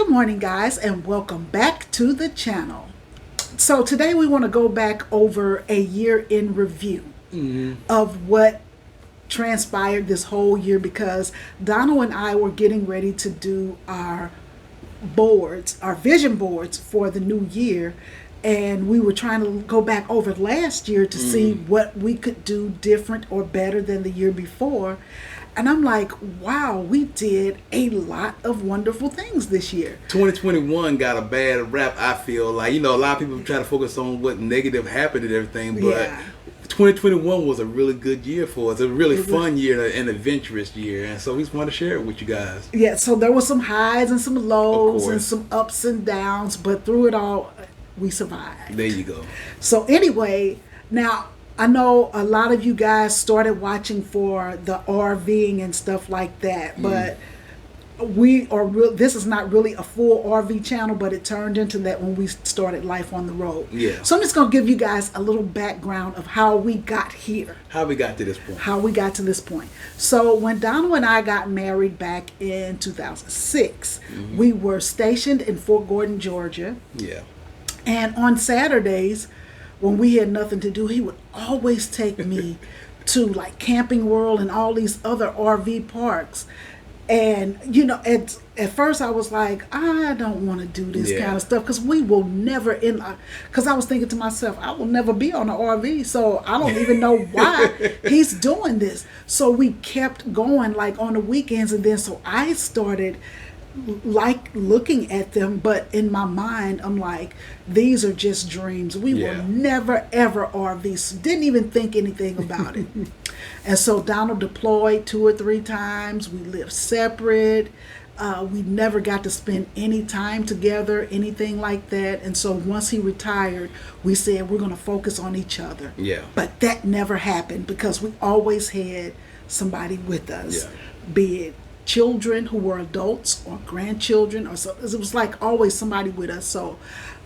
Good morning, guys, and welcome back to the channel. So today we want to go back over a year in review of what transpired this whole year, because Donald and I were getting ready to do our boards, our vision boards for the new year, and we were trying to go back over last year to see what we could do different or better than the year before. And I'm like, wow, we did a lot of wonderful things this year. 2021 got a bad rap, I feel like. You know, a lot of people try to focus on what negative happened and everything, but 2021 was a really good year for us. A really fun year, an adventurous year. And so we just want to share it with you guys. Yeah, so there were some highs and some lows and some ups and downs, but through it all, we survived. There you go. So anyway, now I know a lot of you guys started watching for the RVing and stuff like that, but this is not really a full RV channel, but it turned into that when we started life on the road. Yeah. So I'm just going to give you guys a little background of how we got here. How we got to this point. So when Donald and I got married back in 2006, we were stationed in Fort Gordon, Georgia. Yeah. And on Saturdays, when we had nothing to do, he would always take me to like Camping World and all these other RV parks. And, you know, at first I was like, I don't want to do this kind of stuff, because we will never because I was thinking to myself, I will never be on an RV, so I don't even know why he's doing this. So we kept going like on the weekends, and then so I started like looking at them, but in my mind I'm like, these are just dreams. We will never ever RV. Didn't even think anything about it. And so Donald deployed 2 or 3 times. We lived separate. We never got to spend any time together, anything like that. And so once he retired, we said we're going to focus on each other. Yeah. But that never happened, because we always had somebody with us, be it children who were adults or grandchildren, or so. It was like always somebody with us. So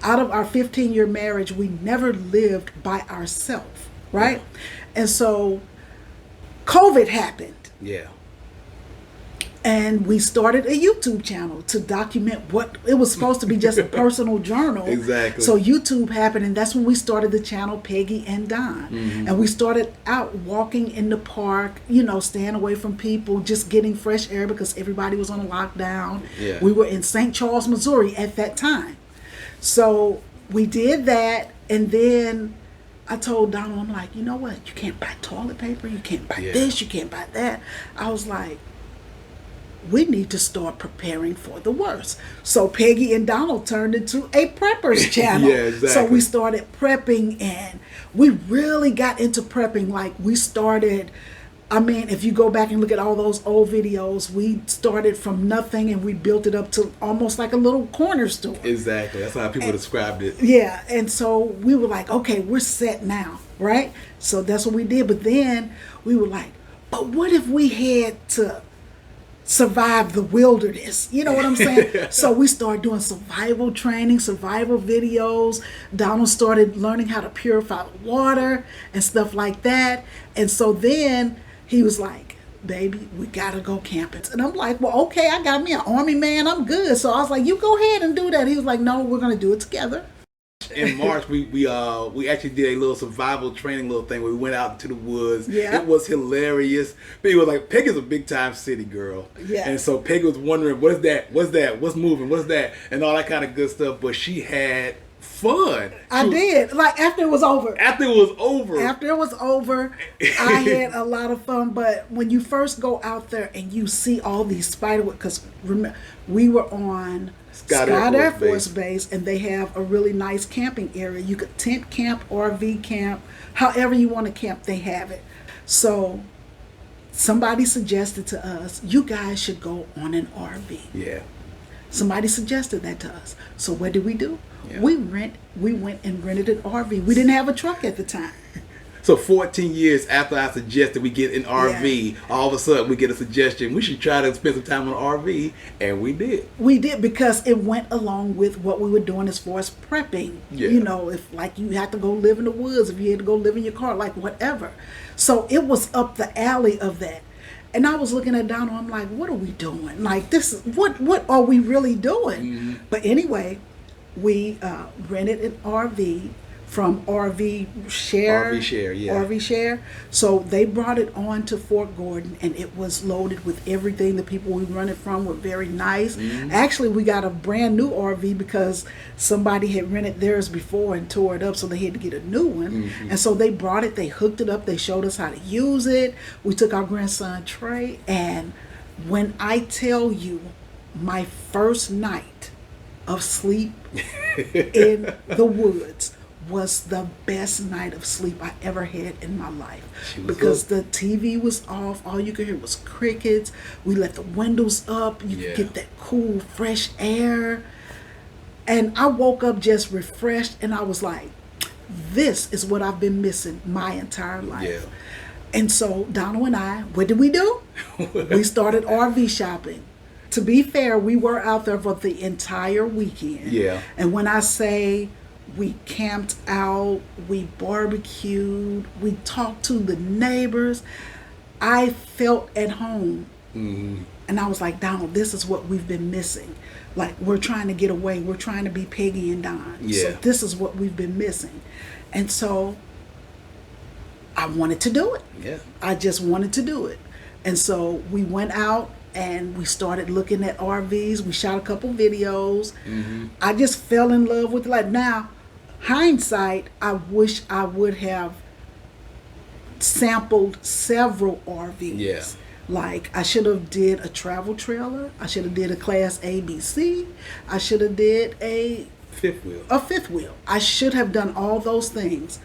out of our 15-year marriage, we never lived by ourselves, right? And so COVID happened. Yeah. And we started a YouTube channel to document what it was supposed to be, just a personal journal. Exactly. So YouTube happened, and that's when we started the channel Pegi and Don. And we started out walking in the park, you know, staying away from people, just getting fresh air, because everybody was on a lockdown. Yeah. We were in St. Charles, Missouri at that time. So we did that, and then I told Donald, I'm like, you know what? You can't buy toilet paper. You can't buy this. You can't buy that. I was like, we need to start preparing for the worst. So Pegi and Donald turned into a preppers channel. Exactly. So we started prepping, and we really got into prepping. Like we started, I mean, if you go back and look at all those old videos, we started from nothing and we built it up to almost like a little corner store. Exactly. That's how people described it. Yeah. And so we were like, okay, we're set now, right? So that's what we did. But then we were like, but what if we had to survive the wilderness? You know what I'm saying? So we started doing survival training, survival videos. Donald started learning how to purify water and stuff like that. And so then he was like, baby, we gotta go camping. And I'm like, well, okay, I got me an army man, I'm good. So I was like, you go ahead and do that. He was like, no, we're gonna do it together. In March, we actually did a little survival training little thing where we went out into the woods. Yeah. It was hilarious. Peggy was like, Peggy's a big time city girl. Yeah. And so Peggy was wondering, what is that? What's that? What's moving? What's that? And all that kind of good stuff. But she had fun. I did. Like after it was over. After it was over, I had a lot of fun. But when you first go out there and you see all these spiderweb, because remember, we were on Scott Air Force Base, and they have a really nice camping area. You could tent camp, RV camp, however you want to camp, they have it. So somebody suggested to us, you guys should go on an RV. Yeah. Somebody suggested that to us. So what did we do? Yeah. We went and rented an RV. We didn't have a truck at the time. So 14 years after I suggested we get an RV, all of a sudden we get a suggestion, we should try to spend some time on an RV, and we did. We did, because it went along with what we were doing as far as prepping. Yeah. You know, if like you had to go live in the woods, if you had to go live in your car, like whatever. So it was up the alley of that. And I was looking at Donald. I'm like, what are we doing? Like, this is what are we really doing? Mm-hmm. But anyway, we rented an RV from RV Share. RV Share, yeah. RV Share. So they brought it on to Fort Gordon, and it was loaded with everything. The people we run it from were very nice. Mm-hmm. Actually, we got a brand new RV because somebody had rented theirs before and tore it up, so they had to get a new one. Mm-hmm. And so they brought it, they hooked it up, they showed us how to use it. We took our grandson Trey, and when I tell you, my first night of sleep in the woods was the best night of sleep I ever had in my life, because the TV was off. All you could hear was crickets. We let the windows up. You could get that cool, fresh air. And I woke up just refreshed, and I was like, this is what I've been missing my entire life. Yeah. And so Donald and I, what did we do? We started RV shopping. To be fair, we were out there for the entire weekend. Yeah. And when I say we camped out, we barbecued, we talked to the neighbors, I felt at home. Mm-hmm. And I was like, Donald, this is what we've been missing. Like, we're trying to get away. We're trying to be Pegi and Don. Yeah. So this is what we've been missing. And so I wanted to do it. Yeah. I just wanted to do it. And so we went out and we started looking at RVs. We shot a couple videos. Mm-hmm. I just fell in love with life. Now, hindsight, I wish I would have sampled several RVs. Yeah. Like, I should have did a travel trailer. I should have did a Class ABC. I should have did a fifth wheel. I should have done all those things,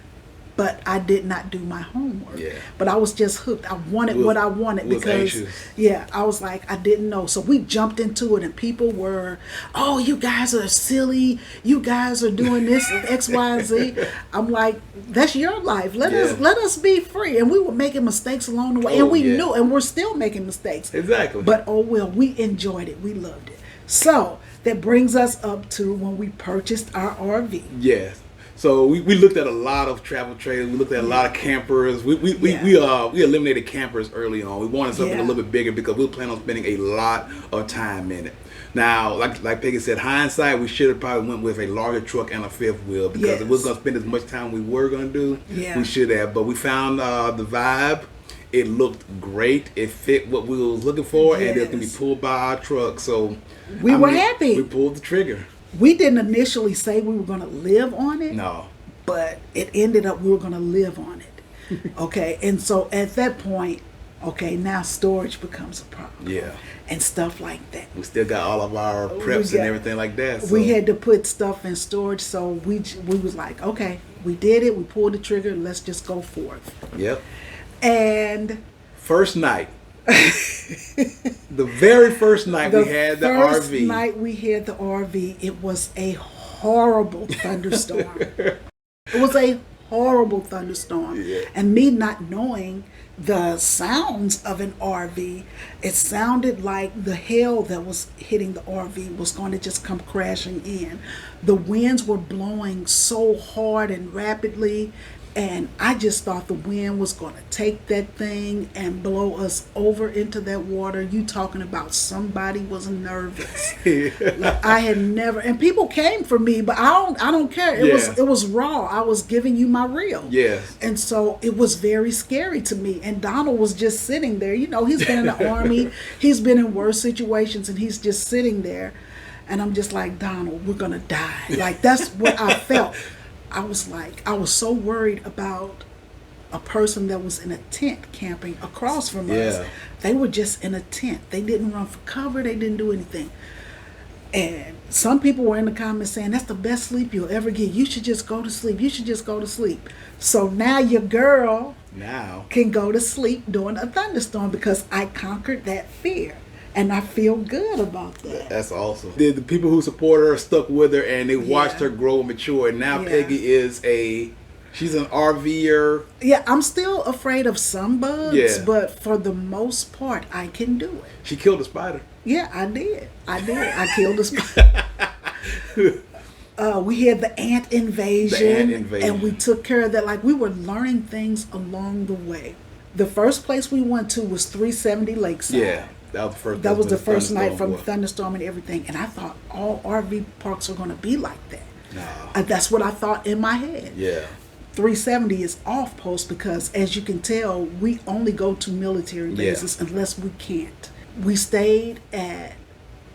but I did not do my homework. Yeah. But I was just hooked. I wanted what I wanted because, I was like, I didn't know. So we jumped into it, and people were, oh, you guys are silly. You guys are doing this and X, Y, and Z. I'm like, that's your life. Let us be free. And we were making mistakes along the way, and we knew, and we're still making mistakes. Exactly. But oh well, we enjoyed it. We loved it. So that brings us up to when we purchased our RV. Yes. So we looked at a lot of travel trailers. We looked at a lot of campers. We eliminated campers early on. We wanted something a little bit bigger because we were planning on spending a lot of time in it. Now, like Peggy said, hindsight, we should have probably went with a larger truck and a fifth wheel, because if we were going to spend as much time we were going to do, we should have. But we found the vibe. It looked great. It fit what we was looking for, and it can be pulled by our truck. So we were happy. We pulled the trigger. We didn't initially say we were going to live on it. No. But it ended up we were going to live on it. Okay. And so at that point, now storage becomes a problem. Yeah. And stuff like that. We still got all of our preps and everything like that. So. We had to put stuff in storage. So we was like, okay, we did it. We pulled the trigger. Let's just go forth. Yep. And first night. The very first night we had the RV. The first night we had the RV, it was a horrible thunderstorm. It was a horrible thunderstorm. Yeah. And me not knowing the sounds of an RV, it sounded like the hail that was hitting the RV was going to just come crashing in. The winds were blowing so hard and rapidly, and I just thought the wind was going to take that thing and blow us over into that water. You talking about somebody was nervous. Like, I had never, and people came for me, but I don't care. It was raw. I was giving you my real. Yes. And so it was very scary to me. And Donald was just sitting there. You know, he's been in the Army. He's been in worse situations, and he's just sitting there. And I'm just like, Donald, we're going to die. Like, that's what I felt. I was so worried about a person that was in a tent camping across from us. They were just in a tent. They didn't run for cover. They didn't do anything. And some people were in the comments saying, that's the best sleep you'll ever get. You should just go to sleep. You should just go to sleep. So now your girl can go to sleep during a thunderstorm because I conquered that fear. And I feel good about that. That's awesome. The people who support her stuck with her, and they watched her grow and mature. And now Peggy is she's an RVer. Yeah, I'm still afraid of some bugs, but for the most part, I can do it. She killed a spider. Yeah, I did. I killed a spider. We had the ant invasion. And we took care of that. Like, we were learning things along the way. The first place we went to was 370 Lakeside. Yeah, that was the first. That was the first night from the thunderstorm and everything. And I thought all RV parks are going to be like that. No. That's what I thought in my head. Yeah. 370 is off post because, as you can tell, we only go to military bases unless we can't. We stayed at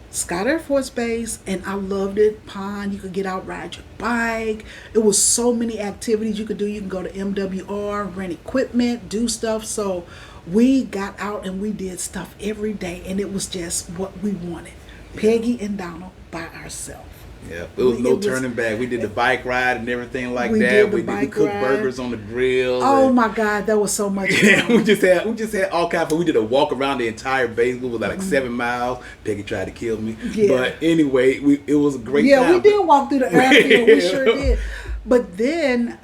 Scott Air Force Base, and I loved it. Pond, you could get out, ride your bike. It was so many activities you could do. You can go to MWR, rent equipment, do stuff. So we got out and we did stuff every day, and it was just what we wanted. Pegi and Donald by ourselves. Yeah, it was no turning back. We did the bike ride and everything like that. We cooked burgers on the grill. Oh my God, that was so much fun. Yeah, we just had all kinds of. We did a walk around the entire base. It was like 7 miles. Peggy tried to kill me, but anyway, it was a great time. Yeah, we did walk through the airfield. We sure did. But then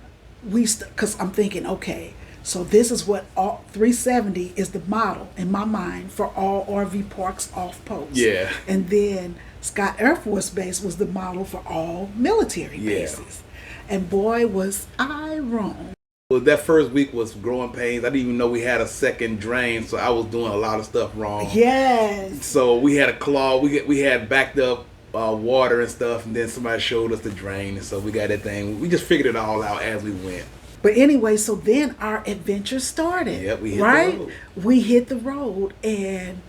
because I'm thinking, okay, so this is what 370 is the model in my mind for all RV parks off post. Yeah, and then Scott Air Force Base was the model for all military bases. And boy, was I wrong. Well, that first week was growing pains. I didn't even know we had a second drain, so I was doing a lot of stuff wrong. Yes. So we had a claw. We had backed up water and stuff, and then somebody showed us the drain, and so we got that thing. We just figured it all out as we went. But anyway, so then our adventure started. Yep, we hit the road. We hit the road, and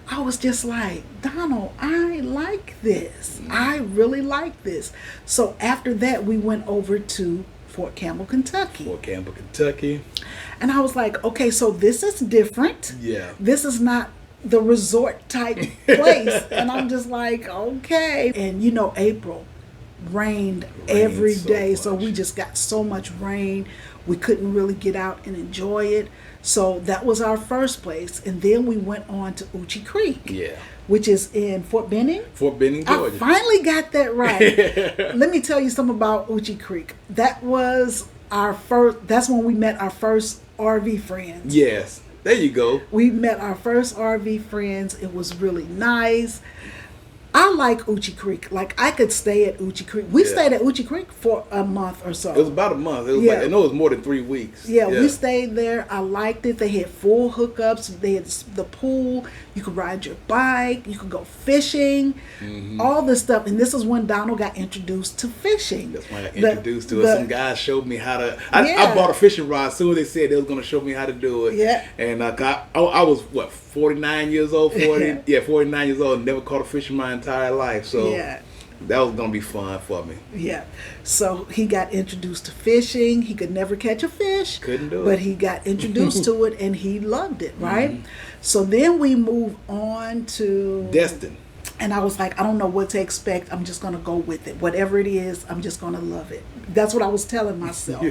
I was just like, Donald, I like this. I really like this. So after that, we went over to Fort Campbell, Kentucky. And I was like, okay, so this is different. Yeah. This is not the resort type place. And I'm just like, okay. And April rained every day. So we just got so much rain. We couldn't really get out and enjoy it. So that was our first place. And then we went on to Uchee Creek. Yeah. Which is in Fort Benning. Fort Benning, Georgia. I finally got that right. Let me tell you something about Uchee Creek. That was that's when we met our first RV friends. Yes. There you go. We met our first RV friends. It was really nice. I like Uchee Creek. Like, I could stay at Uchee Creek. We stayed at Uchee Creek for a month or so. It was about a month. It was I know it was more than 3 weeks. Yeah, we stayed there. I liked it. They had full hookups. They had the pool. You could ride your bike. You could go fishing. All this stuff. And this is when Donald got introduced to fishing. That's when I got introduced to it. Some guys showed me how to. I bought a fishing rod as soon as they said they was going to show me how to do it. Yeah. And I was, 49 years old? 49 years old. Never caught a fish in my entire life. So that was going to be fun for me. Yeah. So he got introduced to fishing. He could never catch a fish. Couldn't do it. But he got introduced to it and he loved it, right? So then we move on to Destin. And I was like, I don't know what to expect. I'm just going to go with it. Whatever it is, I'm just going to love it. That's what I was telling myself.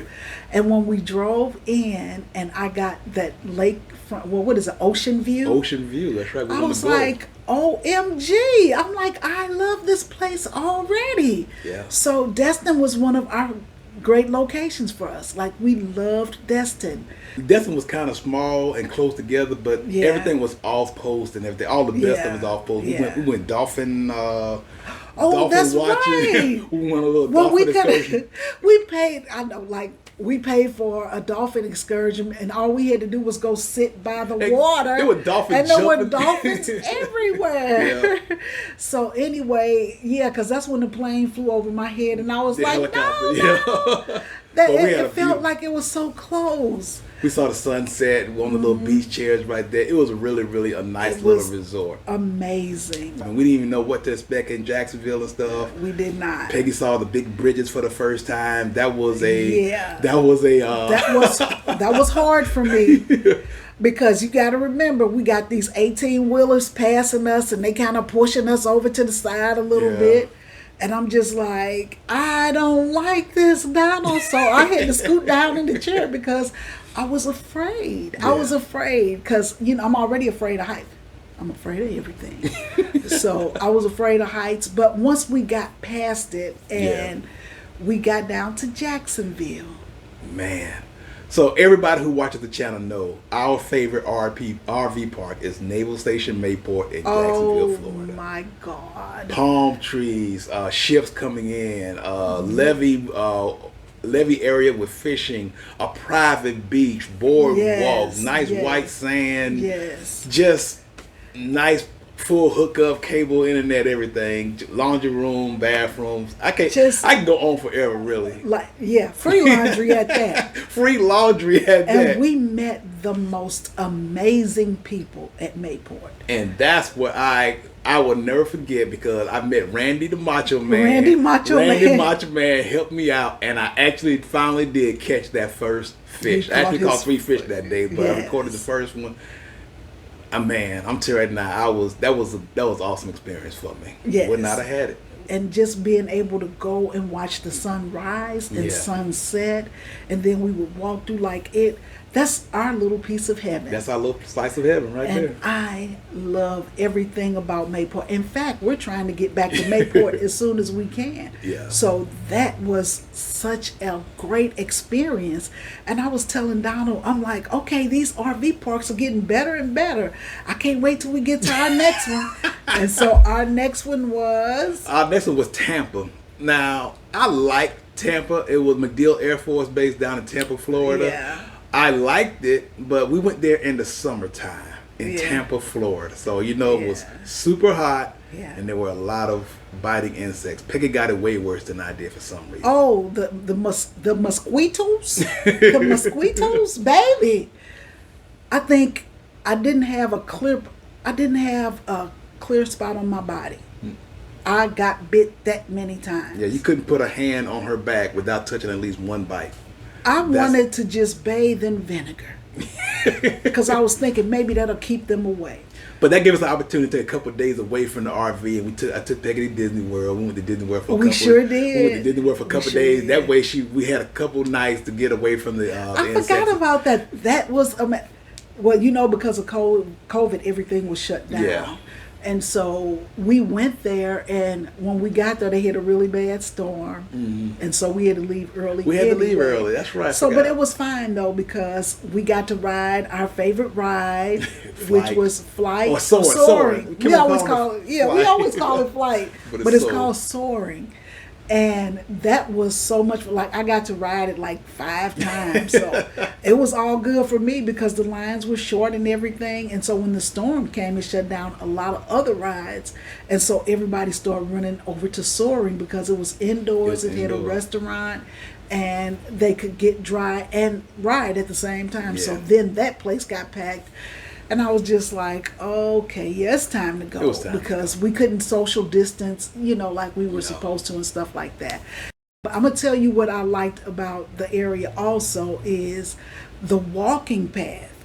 And when we drove in and I got that lake front, what is it, Ocean View? Ocean View, that's right. I was like, OMG. I'm like, I love this place already. Yeah. So Destin was one of our great locations for us. Like, we loved Destin. Destin was kind of small and close together, but everything was off post and everything. All the best stuff was off post. We went dolphin. Dolphin that's watching. right. We went a little dolphin excursion. We paid. I know, like, we paid for a dolphin excursion, and all we had to do was go sit by the water. There were dolphins and there were dolphins everywhere. Yeah. So anyway, because that's when the plane flew over my head, and I was like, helicopter. no. It felt like it was so close. We saw the sunset on the little beach chairs right there. It was really, really a nice little resort. Amazing. I mean, we didn't even know what to expect in Jacksonville and stuff. We did not. Peggy saw the big bridges for the first time. That was that was hard for me. Because you got to remember, we got these 18-wheelers passing us, and they kind of pushing us over to the side a little bit. And I'm just like, I don't like this, Donald. So I had to scoot down in the chair because I was afraid. I was afraid because, I'm already afraid of heights. I'm afraid of everything. So I was afraid of heights. But once we got past it and we got down to Jacksonville. Man. So everybody who watches the channel know our favorite RV park is Naval Station Mayport in Jacksonville, Florida. Oh my God. Palm trees, ships coming in, levee levee area with fishing, a private beach, boardwalk, nice white sand, just nice full hookup, cable, internet, everything, laundry room, bathrooms. I can go on forever, really. Free laundry at that. Free laundry at that. And we met the most amazing people at Mayport. And that's what I will never forget, because I met Randy the Macho Man. Randy Macho Man helped me out, and I actually finally did catch that first fish. I actually caught 3 fish that day, but I recorded the first one. Man, I'm telling you right now, that was an awesome experience for me. Would not have had it. And just being able to go and watch the sun rise and sunset, and then we would walk through that's our little piece of heaven. That's our little slice of heaven right there. And I love everything about Mayport. In fact, we're trying to get back to Mayport as soon as we can. Yeah. So that was such a great experience. And I was telling Donald, I'm like, okay, these RV parks are getting better and better. I can't wait till we get to our next one. And so our next one was? Our next one was Tampa. Now, I like Tampa. It was MacDill Air Force Base down in Tampa, Florida. Yeah. I liked it, but we went there in the summertime in Tampa, Florida. So, it was super hot, and there were a lot of biting insects. Peggy got it way worse than I did for some reason. Oh, the mosquitoes? The mosquitoes, baby. I think I didn't have a clear spot on my body. I got bit that many times. Yeah, you couldn't put a hand on her back without touching at least one bite. I wanted to just bathe in vinegar because I was thinking maybe that'll keep them away. But that gave us the opportunity to take a couple of days away from the RV, and I took Peggy to Disney World. We went to Disney World for a couple. We sure did. We went to Disney World for a couple of days. That way, we had a couple nights to get away from the. I forgot about that. That was because of COVID, everything was shut down. Yeah. And so we went there, and when we got there, they had a really bad storm, and so we had to leave early. We had to leave early. That's right. So, but it was fine though, because we got to ride our favorite ride, which was flight or soaring. We always call it flight, but it's called soaring. And that was so much, I got to ride it 5 times. So it was all good for me because the lines were short and everything. And so when the storm came, it shut down a lot of other rides. And so everybody started running over to soaring because it was indoors. It had a restaurant, and they could get dry and ride at the same time. Yeah. So then that place got packed. And I was just like, okay, it's time to go. Because we couldn't social distance, like we were supposed to and stuff like that. But I'm going to tell you what I liked about the area also is the walking path.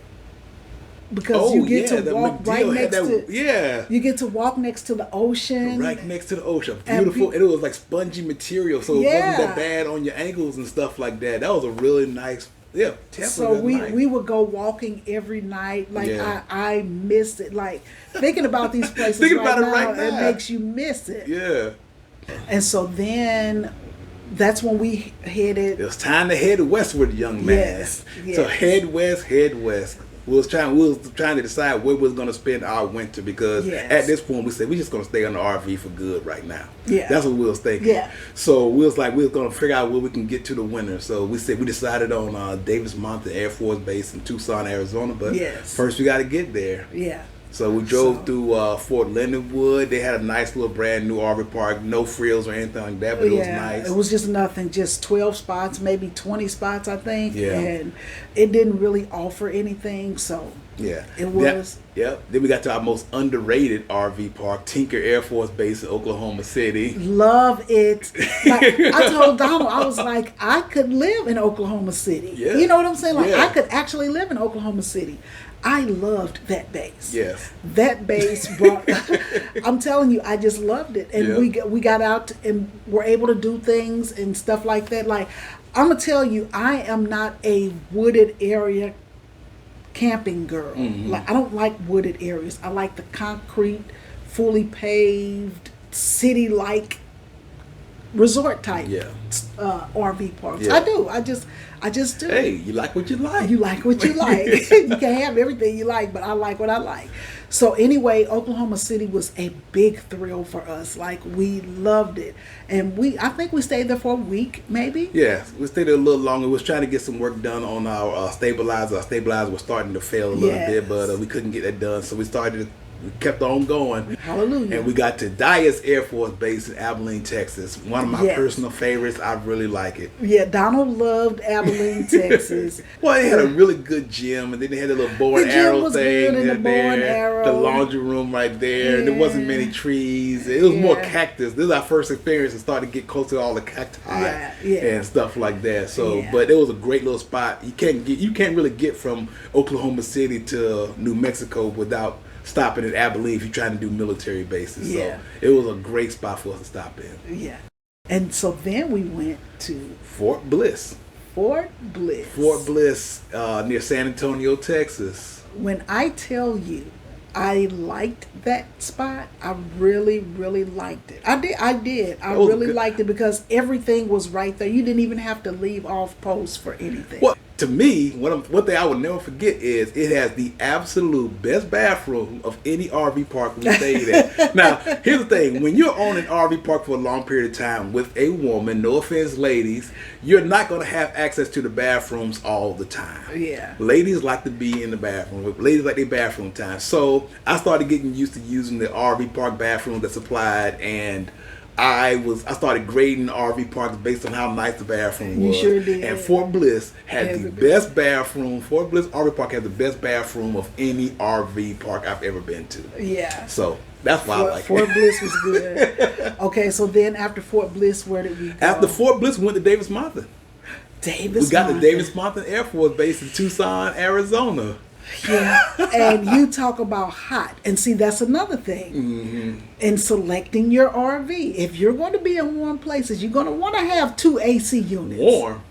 Because you get to walk right next to you get to walk next to the ocean. Right next to the ocean. Beautiful. And it was like spongy material, so it wasn't that bad on your ankles and stuff like that. That was a really nice. Yeah, so we would go walking every night. I missed it. Thinking about these places right now, it makes you miss it. Yeah. And so then that's when we headed. It was time to head westward, young man. Yes. So head west. We was trying to decide where we was going to spend our winter, because at this point we said we're just going to stay on the RV for good right now. Yeah. That's what we was thinking. Yeah. So we was going to figure out where we can get to the winter. So we decided on Davis Mountain Air Force Base in Tucson, Arizona. But first we got to get there. Yeah. So we drove through Fort Lindenwood. They had a nice little brand new RV park, no frills or anything like that, but it was nice. It was just nothing, just 12 spots, maybe 20 spots, I think. Yeah. And it didn't really offer anything, so it was. Then we got to our most underrated RV park, Tinker Air Force Base in Oklahoma City. Love it. I told Donald, I was like, I could live in Oklahoma City. Yeah. You know what I'm saying? I could actually live in Oklahoma City. I loved that base. Yes. That base brought, I'm telling you, I just loved it. And we got out and were able to do things and stuff like that. I'm going to tell you, I am not a wooded area camping girl. Mm-hmm. I don't like wooded areas. I like the concrete, fully paved, city-like resort type Yeah. RV parks. Yeah. I do. I just do. Hey, you like what you like. You like what you like. You can't have everything you like, but I like what I like. So anyway, Oklahoma City was a big thrill for us. Like, we loved it. And I think we stayed there for a week, maybe. Yeah, we stayed there a little longer. We was trying to get some work done on our stabilizer. Our stabilizer was starting to fail a little bit, but we couldn't get that done. So we kept on going. Hallelujah. And we got to Dyess Air Force Base in Abilene, Texas. One of my personal favorites. I really like it. Yeah, Donald loved Abilene, Texas. Well, they had a really good gym, and then they had a little bow and arrow thing there. The laundry room right there. Yeah. And there wasn't many trees. It was more cactus. This is our first experience to start to get close to all the cacti and stuff like that. So, but it was a great little spot. You can't really get from Oklahoma City to New Mexico without stopping at Abilene if you're trying to do military bases. So it was a great spot for us to stop in. Yeah. And so then we went to Fort Bliss. Fort Bliss. Fort Bliss, near San Antonio, Texas. When I tell you I liked that spot, I really, really liked it. I did. I really liked it because everything was right there. You didn't even have to leave off post for anything. Well, to me, one thing I will never forget is it has the absolute best bathroom of any RV park we stayed at. Now, here's the thing. When you're on an RV park for a long period of time with a woman, no offense, ladies, you're not going to have access to the bathrooms all the time. Yeah. Ladies like to be in the bathroom. Ladies like their bathroom time. So I started getting used to using the RV park bathroom that's supplied, and I started grading RV parks based on how nice the bathroom was. You sure did. And Fort Bliss had the best bathroom. Fort Bliss RV Park had the best bathroom of any RV park I've ever been to. Yeah. So that's why I like Fort it. Bliss was good. Okay, so then after Fort Bliss, where did we go? After Fort Bliss, we went to Davis-Monthan. We got the Davis-Monthan Air Force Base in Tucson, Arizona. Yeah, and you talk about hot, and see, that's another thing. Mm-hmm. In selecting your RV, if you're going to be in warm places, you're going to want to have 2 AC units. Warm,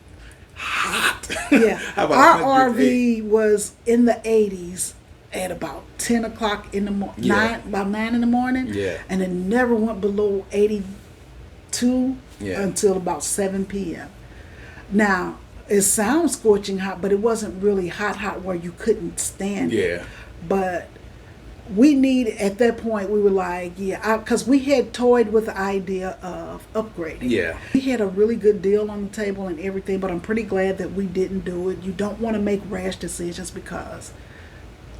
hot. Yeah, our RV was in the 80s at about 10 o'clock in the morning, about 9 in the morning. Yeah, and it never went below 82 until about 7 p.m. Now, it sounds scorching hot, but it wasn't really hot where you couldn't stand it. Yeah. But at that point, we were like, because we had toyed with the idea of upgrading. Yeah. We had a really good deal on the table and everything, but I'm pretty glad that we didn't do it. You don't want to make rash decisions because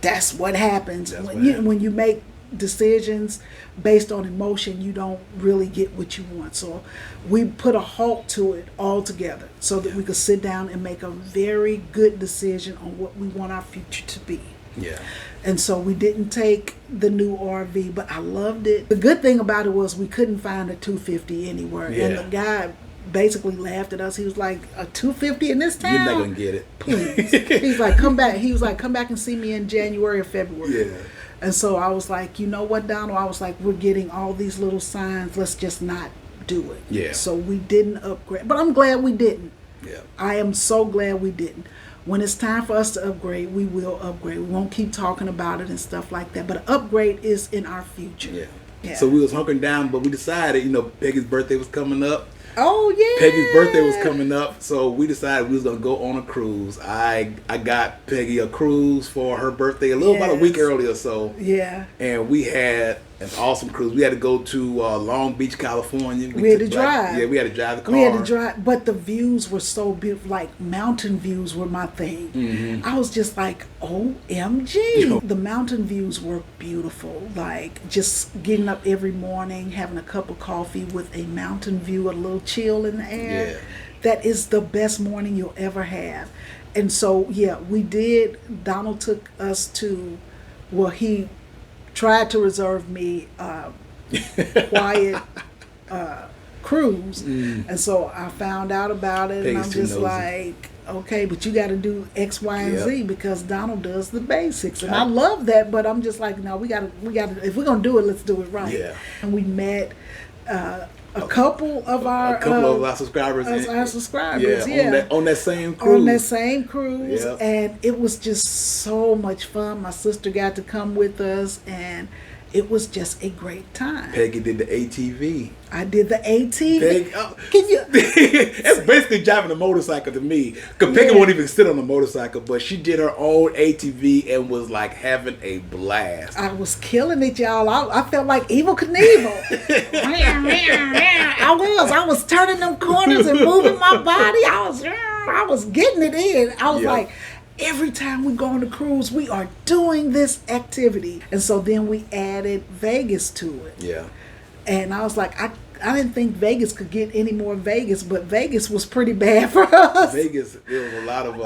that's what happens. When you make decisions based on emotion, you don't really get what you want. So we put a halt to it altogether so that we could sit down and make a very good decision on what we want our future to be. Yeah. And so we didn't take the new RV, but I loved it. The good thing about it was we couldn't find a 250 anywhere. Yeah. And the guy basically laughed at us. He was like, a 250 in this town? You're not gonna get it. Please. He's like, come back. He was like, come back and see me in January or February. Yeah. And so I was like, you know what, Donald? I was like, we're getting all these little signs. Let's just not do it. Yeah. So we didn't upgrade. But I'm glad we didn't. Yeah. I am so glad we didn't. When it's time for us to upgrade, we will upgrade. We won't keep talking about it and stuff like that. But an upgrade is in our future. Yeah. So we was hunkering down, but we decided, Peggy's birthday was coming up. Oh, yeah. Peggy's birthday was coming up, so we decided we was going to go on a cruise. I got Peggy a cruise for her birthday about a week earlier or so. Yeah. And we had an awesome cruise. We had to go to Long Beach, California. We had to drive. We had to drive the car. We had to drive, but the views were so beautiful. Like, mountain views were my thing. Mm-hmm. I was just like, OMG. The mountain views were beautiful. Like, just getting up every morning, having a cup of coffee with a mountain view, a little chill in the air. Yeah. That is the best morning you'll ever have. And so, we did. Donald took us to, he tried to reserve me a quiet cruise. And so I found out about it. Peggy's and I'm just nosy. like, okay, but you got to do X, Y, and Z because Donald does the basics. And I love that, but I'm just like, no, we got to, if we're going to do it, let's do it right. Yeah. And we met a couple of our subscribers. On that same cruise. On that same cruise. Yep. And it was just so much fun. My sister got to come with us, and it was just a great time. Peggy did the ATV. I did the ATV. Peggy, it's basically driving a motorcycle to me. Because Peggy won't even sit on a motorcycle, but she did her own ATV and was like having a blast. I was killing it, y'all. I felt like Evel Knievel. I was turning them corners and moving my body. I was getting it in. I was like, every time we go on a cruise, we are doing this activity. And so then we added Vegas to it. Yeah. And I was like, I didn't think Vegas could get any more Vegas, but Vegas was pretty bad for us. Vegas, there was a lot of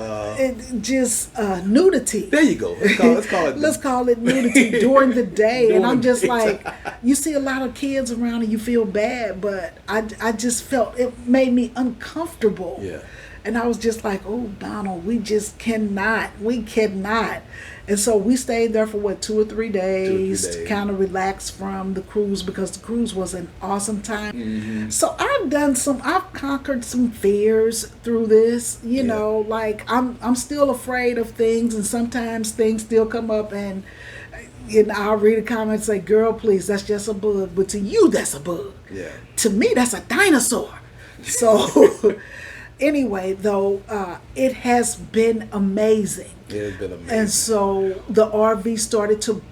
nudity. There you go. Let's call it nudity during the day. And I'm just like, you see a lot of kids around and you feel bad, but I just felt it made me uncomfortable. Yeah. And I was just like, oh, Donald, we just cannot. We cannot. And so we stayed there for 2 or 3 days to kind of relax from the cruise, because the cruise was an awesome time. Mm-hmm. So I've conquered some fears through this, you know, like I'm still afraid of things, and sometimes things still come up, and I'll read a comment and say, girl, please, that's just a bug. But to you, that's a bug. Yeah. To me, that's a dinosaur. So anyway, though, it has been amazing. It has been amazing. And so the RV started to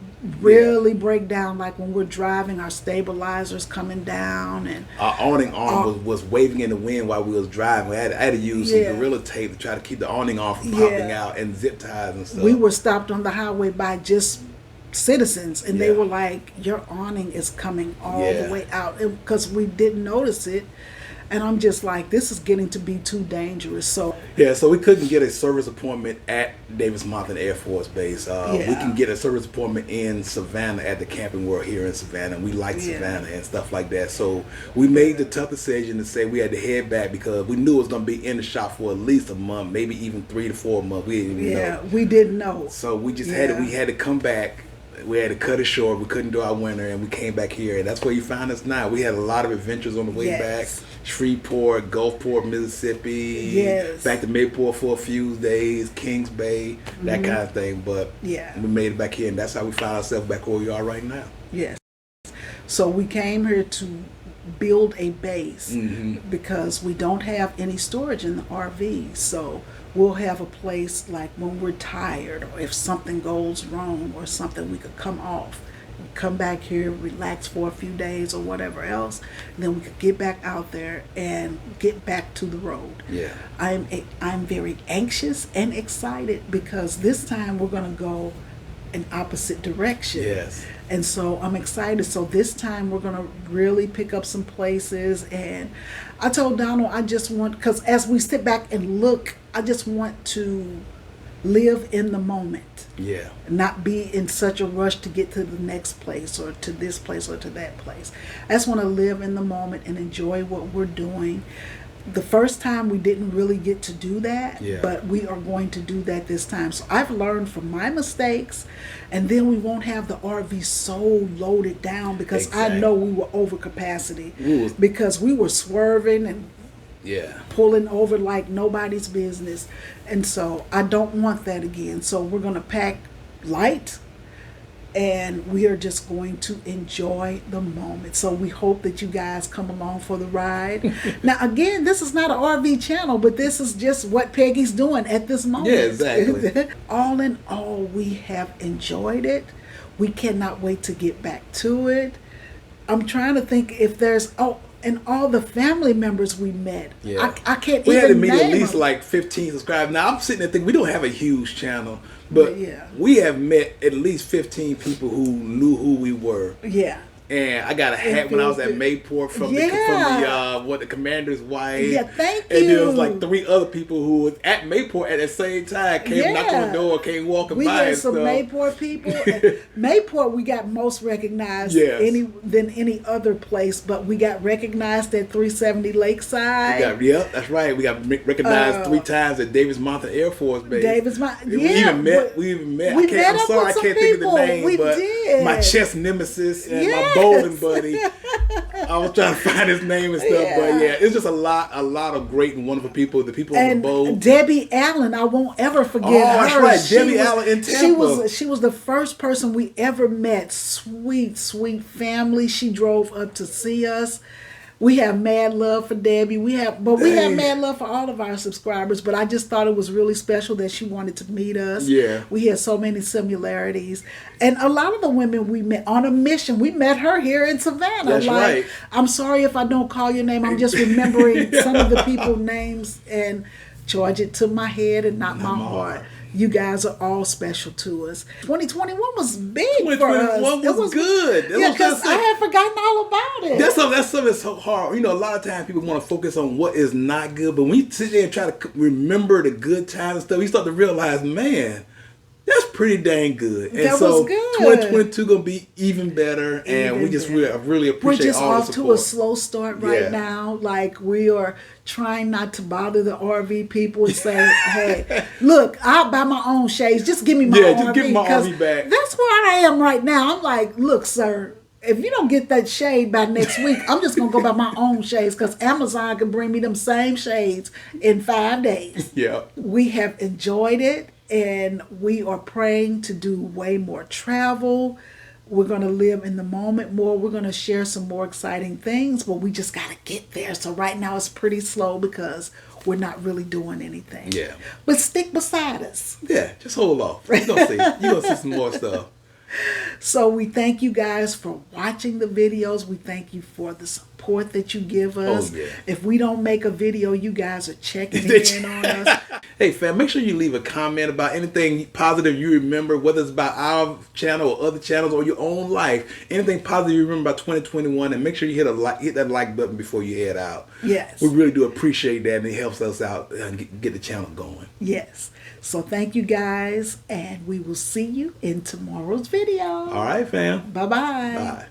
really break down, like when we're driving, our stabilizers coming down, and our awning arm was waving in the wind while we was driving. I had to use some Gorilla Tape to try to keep the awning arm from popping out, and zip ties and stuff. We were stopped on the highway by just citizens, and they were like, your awning is coming all the way out, because we didn't notice it. And I'm just like, this is getting to be too dangerous. So we couldn't get a service appointment at Davis-Monthan Air Force Base. We can get a service appointment in Savannah at the Camping World here in Savannah. We like Savannah and stuff like that. So we made the tough decision to say we had to head back, because we knew it was going to be in the shop for at least a month, maybe even 3 to 4 months. We didn't even know. We didn't know. So we just had to come back. We had to cut it short. We couldn't do our winter, and we came back here, and that's where you find us now. We had a lot of adventures on the way back. Shreveport, Gulfport, Mississippi, back to Mayport for a few days, Kings Bay, that kind of thing. But we made it back here, and that's how we found ourselves back where we are right now. Yes. So we came here to build a base, because we don't have any storage in the RV. So we'll have a place, like when we're tired, or if something goes wrong or something, we could come off, come back here, relax for a few days or whatever else, and then we could get back out there and get back to the road. I'm very anxious and excited, because this time we're going to go in opposite direction. And so I'm excited. So this time we're going to really pick up some places. And I told Donald, I just want, because as we sit back and look, I just want to live in the moment. Not be in such a rush to get to the next place, or to this place, or to that place. I just want to live in the moment and enjoy what we're doing. The first time we didn't really get to do that, but we are going to do that this time. So I've learned from my mistakes, and then we won't have the RV so loaded down, because I know we were over capacity, because we were swerving and pulling over like nobody's business. And so I don't want that again. So we're going to pack light, and we are just going to enjoy the moment. So we hope that you guys come along for the ride. Now, again, this is not an RV channel, but this is just what Peggy's doing at this moment. Exactly. All in all, we have enjoyed it. We cannot wait to get back to it. I'm trying to think if there's, and all the family members we met. I can't we even We had to meet at least them. like 15 subscribers. Now, I'm sitting there thinking, we don't have a huge channel, but we have met at least 15 people who knew who we were. And I got a hat when I was at Mayport from the commander's wife. Thank you. And there was like 3 other people who was at Mayport at the same time, came knocked on the door, came walking by. We had some Mayport people. Mayport, we got most recognized than any other place, but we got recognized at 370 Lakeside. That's right. We got recognized 3 times at Davis-Monthan Air Force Base. We even met. I'm sorry, I can't think of the name, but my chess nemesis and my bowling buddy. I was trying to find his name and stuff, but yeah, it's just a lot of great and wonderful people. The people on the boat. Debbie Allen, I won't ever forget her. That's right, Debbie Allen in Tampa. She was the first person we ever met. Sweet, sweet family. She drove up to see us. We have mad love for Debbie. We have mad love for all of our subscribers. But I just thought it was really special that she wanted to meet us. Yeah, we had so many similarities, and a lot of the women we met on a mission. We met her here in Savannah. That's right. I'm sorry if I don't call your name. I'm just remembering some of the people's names and charge it to my head and not my heart. You guys are all special to us. 2021 was big for us. 2021 was good. Yeah, because I had forgotten all about it. That's something that's so hard. You know, a lot of times people want to focus on what is not good, but when you sit there and try to remember the good times and stuff, you start to realize, man, that's pretty dang good. And that so was good. 2022 gonna be even better, and we just really appreciate all the support. We're just off to a slow start right now. Like, we are trying not to bother the RV people and say, hey, look, I'll buy my own shades. Just give me my RV. Just give me my RV back. That's where I am right now. I'm like, look, sir, if you don't get that shade by next week, I'm just going to go buy my own shades, because Amazon can bring me them same shades in 5 days. Yeah. We have enjoyed it, and we are praying to do way more travel. We're going to live in the moment more. We're going to share some more exciting things, but we just got to get there. So right now it's pretty slow because we're not really doing anything. Yeah. But stick beside us. Yeah, just hold off. You're going to see some more stuff. So we thank you guys for watching the videos. We thank you for the support that you give us. Oh, yeah. If we don't make a video, you guys are checking in on us. Hey, fam, make sure you leave a comment about anything positive you remember, whether it's about our channel or other channels or your own life. Anything positive you remember about 2021, and make sure you hit that like button before you head out. Yes. We really do appreciate that, and it helps us out and get the channel going. Yes. So thank you guys, and we will see you in tomorrow's video. All right, fam. Bye-bye. Bye.